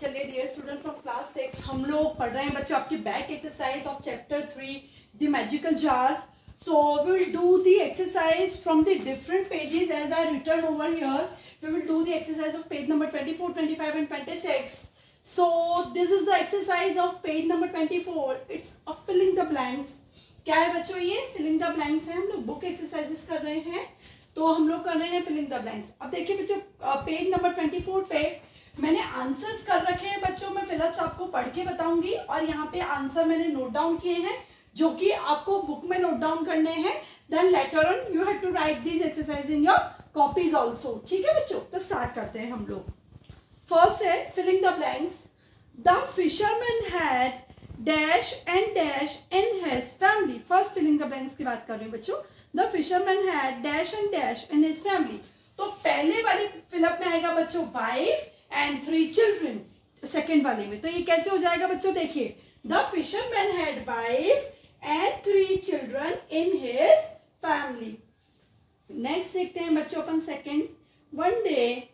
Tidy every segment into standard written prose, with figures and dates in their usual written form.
चलिए dear student from class 6 हम लोग पढ़ रहे हैं बच्चों आपकी back exercise of chapter 3 the magical jar. So we will do the exercise from the different pages as I written over here. We will do the exercise of page number 24, 25 and 26. So this is the exercise of page number 24. It's a filling the blanks. क्या है बच्चों ये filling the blanks है. हम लोग book exercises कर रहे हैं तो हम लोग कर रहे हैं filling the blanks. अब देखिए बच्चों पेज नंबर 24 पे मैंने आंसर्स कर रखे हैं बच्चों. मैं फिलहाल आपको पढ़ के बताऊंगी और यहाँ पे आंसर मैंने नोट डाउन किए हैं जो कि आपको बुक में नोट डाउन करने हैं. Then later on you have to write this exercise in your copies also. ठीक है बच्चों, तो स्टार्ट करते हैं हम लोग. फर्स्ट है filling the blanks. The fisherman had dash and dash in his family. First filling the blanks की बात कर रही हूँ बच्चों. The fisherman had dash and dash in his family. तो पहले वाली फिलअप में आएगा बच्चों वाइफ एंड 3 चिल्ड्रन. सेकेंड वाले में तो ये कैसे हो जाएगा बच्चों, देखिए the fisherman had wife and 3 children in his family. Next देखते हैं बच्चों अपन second. One day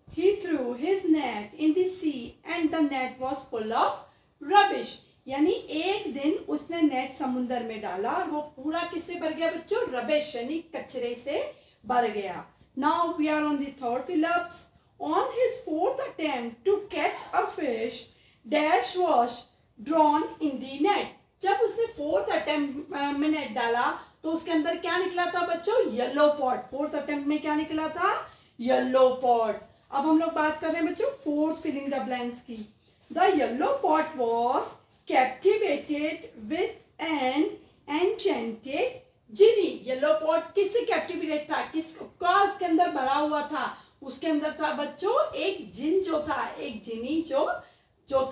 he threw his net in the sea and the net was full of rubbish. यानी एक दिन उसने नेट समुद्र में डाला और वो पूरा किससे भर गया बच्चों, रबिश यानी कचरे से भर गया. Now we are on the third Phillips. On his fourth attempt to catch a fish, dash was drawn in the net. जब उसने फोर्थ अटेम्प्ट में नेट डाला तो उसके अंदर क्या निकला था बच्चों, येलो पॉट. फोर्थ अटेम्प्ट में क्या निकला था, येलो पॉट. अब हम लोग बात कर रहे हैं बच्चों फोर्थ फिलिंग द ब्लैंक्स की. The yellow pot was captivated with an enchanted genie. Yellow pot किससे कैप्टिवेटेड था, किसका उसके अंदर भरा हुआ था, उसके अंदर था बच्चों एक जिन जो था, एक जिनी जो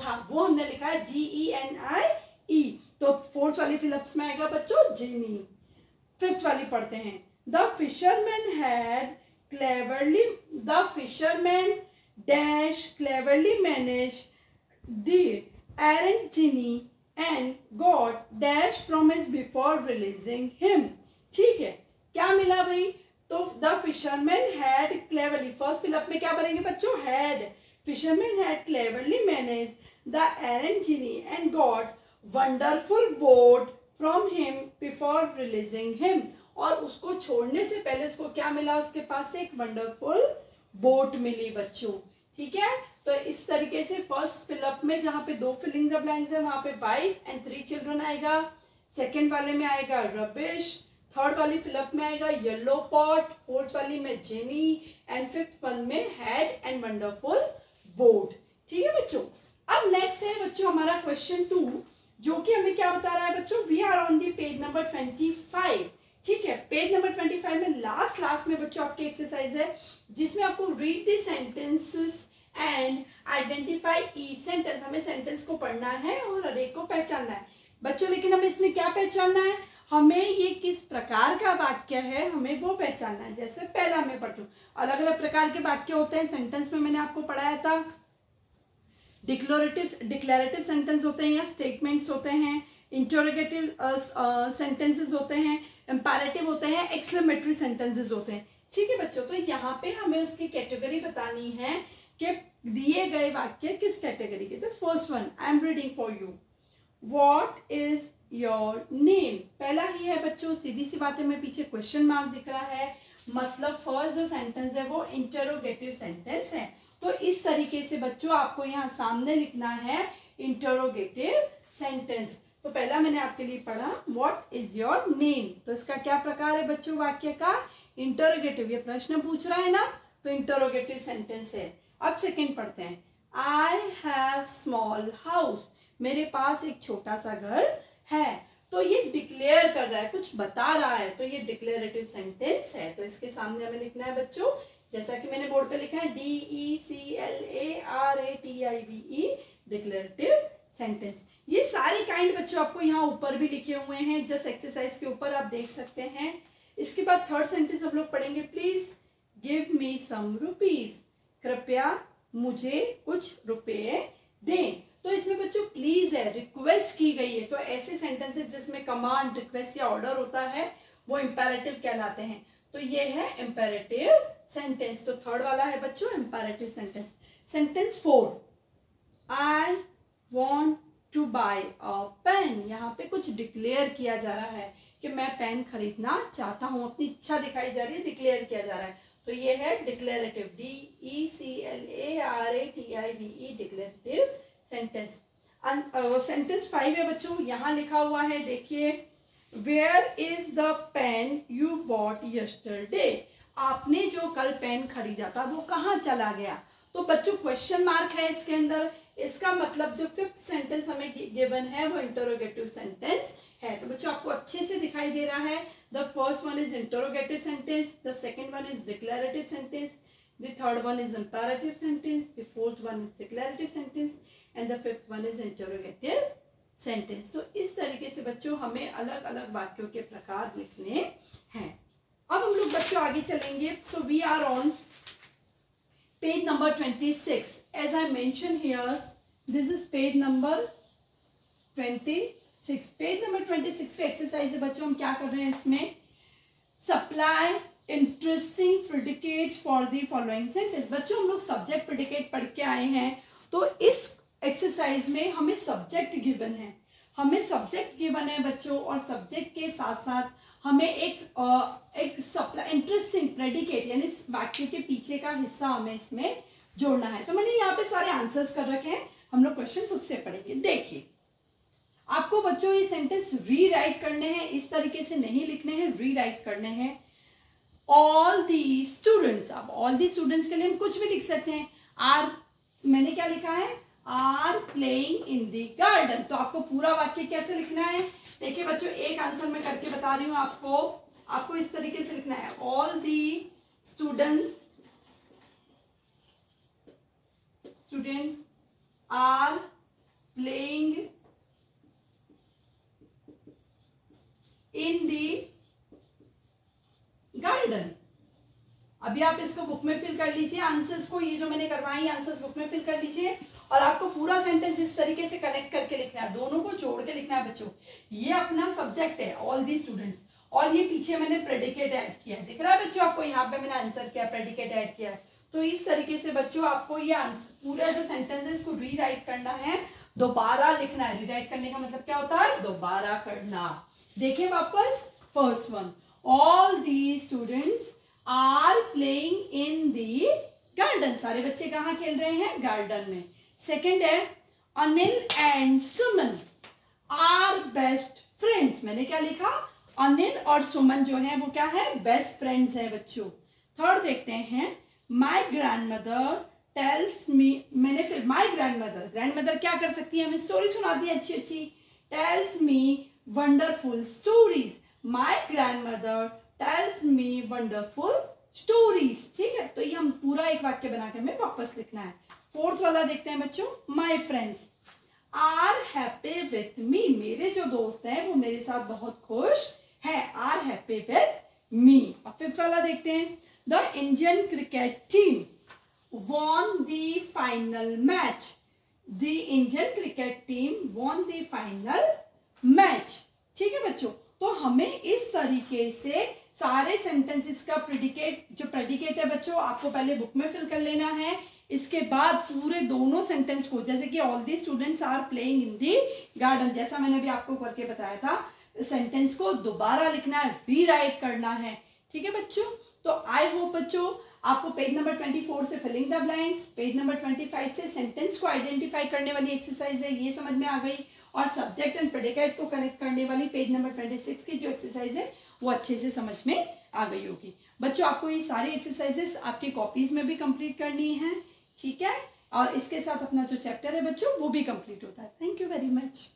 था वो हमने लिखा है GENIE. तो फोर्थ वाली फिलअप्स में आएगा बच्चों जिनी. फिफ्थ वाली पढ़ते हैं. The fisherman dash cleverly manage the errant genie and got dash from his before releasing him. ठीक है, क्या मिला भाई, तो the fisherman had cleverly. First fill up में क्या भरेंगे बच्चों, had. Fisherman had cleverly manage the errant genie and got wonderful boat from him before releasing him. और उसको छोड़ने से पहले उसको क्या मिला, उसके पास से एक वंडरफुल बोट मिली बच्चों. ठीक है, तो इस तरीके से फर्स्ट फिलअप में जहां पे 2 फिलिंग द ब्लैंक्स है वहां पे वाइफ एंड 3 चिल्ड्रन आएगा. सेकेंड वाले में आएगा रबिश. थर्ड वाली फिलअप में आएगा येलो पॉट. फोर्थ वाली में जेनी एंड फिफ्थ वन में हैड एंड वंडरफुल बोट. ठीक है बच्चों. अब नेक्स्ट है बच्चों हमारा क्वेश्चन 2 जो कि हमें क्या बता रहा है बच्चों, we are on the page number 25. ठीक है, पेज नंबर 25 में लास्ट में बच्चों आपकी एक्सरसाइज है जिसमें आपको read the sentences and identify each sentence. हमें सेंटेंस को पढ़ना है और हर एक को पहचानना है बच्चों. लेकिन हमें इसमें क्या पहचानना है, हमें ये किस प्रकार का वाक्य है हमें वो पहचानना है. जैसे पहला मैं पढ़ती हूँ, अलग अलग प्रकार के वाक्य होते हैं सेंटेंस में, मैंने आपको पढ़ाया था. डिक्लेरेटिव सेंटेंस होते हैं या स्टेटमेंट्स होते हैं, इंटरोगेटिव सेंटेंसेस होते हैं, इंपैरेटिव होते हैं, एक्सक्लेमेटरी सेंटेंसेस होते हैं. ठीक है बच्चों, तो यहाँ पे हमें उसकी कैटेगरी बतानी है कि दिए गए वाक्य किस कैटेगरी के. तो first one I am reading for you. What is your name. पहला ही है बच्चों, सीधी सी बात है, मैं पीछे क्वेश्चन मार्क दिख रहा है, मतलब फर्स्ट जो सेंटेंस है वो इंटरोगेटिव सेंटेंस है. तो इस तरीके से बच्चों आपको यहाँ सामने लिखना है इंटरोगेटिव सेंटेंस. तो पहला मैंने आपके लिए पढ़ा व्हाट इज योर नेम. तो इसका क्या प्रकार है बच्चों, वाक्य का इंटरोगेटिव. ये प्रश्न पूछ रहा है ना, तो इंटरोगेटिव सेंटेंस है. अब सेकंड पढ़ते हैं. I have small house. मेरे पास एक छोटा सा घर है. तो ये डिक्लेयर कर रहा है, कुछ बता रहा है, तो ये डिक्लेरेटिव सेंटेंस है. तो इसके सामने हमें लिखना है बच्चों, जैसा कि मैंने बोर्ड पे लिखा है DECLARATIVE, डिक्लेरेटिव सेंटेंस. ये सारे काइंड बच्चों आपको यहाँ ऊपर भी लिखे हुए हैं, जस्ट एक्सरसाइज के ऊपर आप देख सकते हैं. इसके बाद थर्ड सेंटेंस हम लोग पढ़ेंगे. Please give me some rupees. कृपया मुझे कुछ रुपए दें. तो इसमें बच्चों प्लीज है, रिक्वेस्ट की गई है. तो ऐसे सेंटेंसेस जिसमें कमांड, रिक्वेस्ट या ऑर्डर होता है वो इंपेरेटिव कहलाते हैं. तो ये है इंपेरेटिव सेंटेंस. तो थर्ड वाला है बच्चों imperative sentence. Sentence 4, I want to buy a pen. यहाँ पे कुछ डिक्लेयर किया जा रहा है कि मैं पेन खरीदना चाहता हूँ, अपनी इच्छा दिखाई जा रही है, डिक्लेयर किया जा रहा है। तो ये है declarative, DECLARATIVE, declarative sentence. Sentence 5 है बच्चों, यहाँ लिखा हुआ है, देखिए, where is the pen you bought yesterday. आपने जो कल पेन खरीदा था वो कहाँ चला गया। तो बच्चों क्वेश्चन मार्क है इसके अंदर, इसका मतलब जो 5th सेंटेंस हमें गिवन है वो इंटरोगेटिव सेंटेंस है। तो बच्चों आपको अच्छे से दिखाई दे रहा है, the first one is interrogative sentence, the second one is declarative sentence, the third one is imperative sentence, the fourth one is declarative sentence and the fifth one is interrogative sentence. तो इस तरीके से बच्चों हमें अलग अलग वाक्यों के प्रकार लिखने हैं। अब हम लोग बच्चों आगे चलेंगे। तो we are on page number 26. As I mentioned here, this is page number 26. Page number 26 पे एक्सरसाइज है बच्चों, हम क्या कर रहे हैं इसमें, supply interesting predicates for the following sentence. बच्चों हम लोग सब्जेक्ट प्रेडिकेट पढ़ के आए हैं, तो इस एक्सरसाइज में हमें सब्जेक्ट गिवन है, बच्चों, और सब्जेक्ट के साथ साथ हमें एक सप्लाई इंटरेस्टिंग प्रेडिकेट यानी वाक्य के पीछे का हिस्सा हमें इसमें जोड़ना है। तो मैंने यहाँ पे सारे आंसर्स कर रखे हैं, हम लोग क्वेश्चन खुद से पढ़ेंगे। देखिए, आपको बच्चों ये सेंटेंस रीराइट करने हैं, इस तरीके से नहीं लिखने हैं, रीराइट करने हैं। ऑल दी स्टूडेंट्स, अब ऑल दी स्टूडेंट्स के लिए हम कुछ भी लिख सकते हैं। आर, मैंने क्या लिखा है, are playing in the garden. तो आपको पूरा वाक्य कैसे लिखना है, देखिए बच्चों, एक आंसर मैं करके बता रही हूं आपको इस तरीके से लिखना है, all the students are playing in the garden. अभी आप इसको बुक में फिल कर लीजिए, आंसर्स को, ये जो मैंने करवाई आंसर्स बुक में फिल कर लीजिए, और आपको पूरा सेंटेंस इस तरीके से कनेक्ट करके लिखना है, दोनों को जोड़ के लिखना है बच्चों। ये अपना सब्जेक्ट है, ऑल दी स्टूडेंट्स, और ये पीछे मैंने प्रेडिकेट ऐड किया है, दिख रहा है बच्चों आपको, यहाँ पे मैंने आंसर किया, प्रेडिकेट ऐड किया है। तो इस तरीके से बच्चों आपको ये पूरा जो सेंटेंस है इसको रीराइट करना है, दोबारा लिखना है। रीराइट करने का मतलब क्या होता है, दोबारा करना। देखिए वापस, first one, all the students are playing in the garden, सारे बच्चे कहाँ खेल रहे हैं, गार्डन में। सेकेंड है, Anil and Suman are best friends. मैंने क्या लिखा, अनिल और सुमन जो है वो क्या है, बेस्ट फ्रेंड्स है बच्चों। थर्ड देखते हैं, माई ग्रैंडमदर टेल्स मी, मैंने फिर माई ग्रैंडमदर क्या कर सकती है, हमें स्टोरी सुनाती है अच्छी अच्छी, tells me wonderful stories, my grandmother tells me wonderful stories. ठीक है, तो ये हम पूरा एक वाक्य बना के हमें वापस लिखना है। फोर्थ वाला देखते हैं बच्चों, my friends are happy with me, मेरे जो दोस्त हैं वो मेरे साथ बहुत खुश है, आर हैप्पी विथ मी। और फिफ्थ वाला देखते हैं, the Indian cricket team won the final match, the Indian cricket team won the final match। ठीक है बच्चों, तो हमें इस तरीके से सारे सेंटेंसेस का प्रेडिकेट, जो प्रेडिकेट है बच्चों आपको पहले बुक में फिल कर लेना है, इसके बाद पूरे दोनों सेंटेंस को, जैसे कि all the students are playing in the garden, जैसा मैंने अभी आपको करके बताया था, सेंटेंस को दोबारा लिखना है, रीराइट करना है। ठीक है बच्चों, तो आई होप बच्चों आपको पेज नंबर 24 से filling the blanks, page number 25 से सेंटेंस को आइडेंटिफाई करने वाली एक्सरसाइज है, ये समझ में आ गई, और सब्जेक्ट एंड प्रेडिकेट को कनेक्ट करने वाली पेज नंबर 26 की जो एक्सरसाइज है वो अच्छे से समझ में आ गई होगी। बच्चों आपको ये सारी एक्सरसाइजेस आपकी कॉपीज में भी कंप्लीट करनी है, ठीक है, और इसके साथ अपना जो चैप्टर है बच्चों वो भी कंप्लीट होता है। Thank you very much.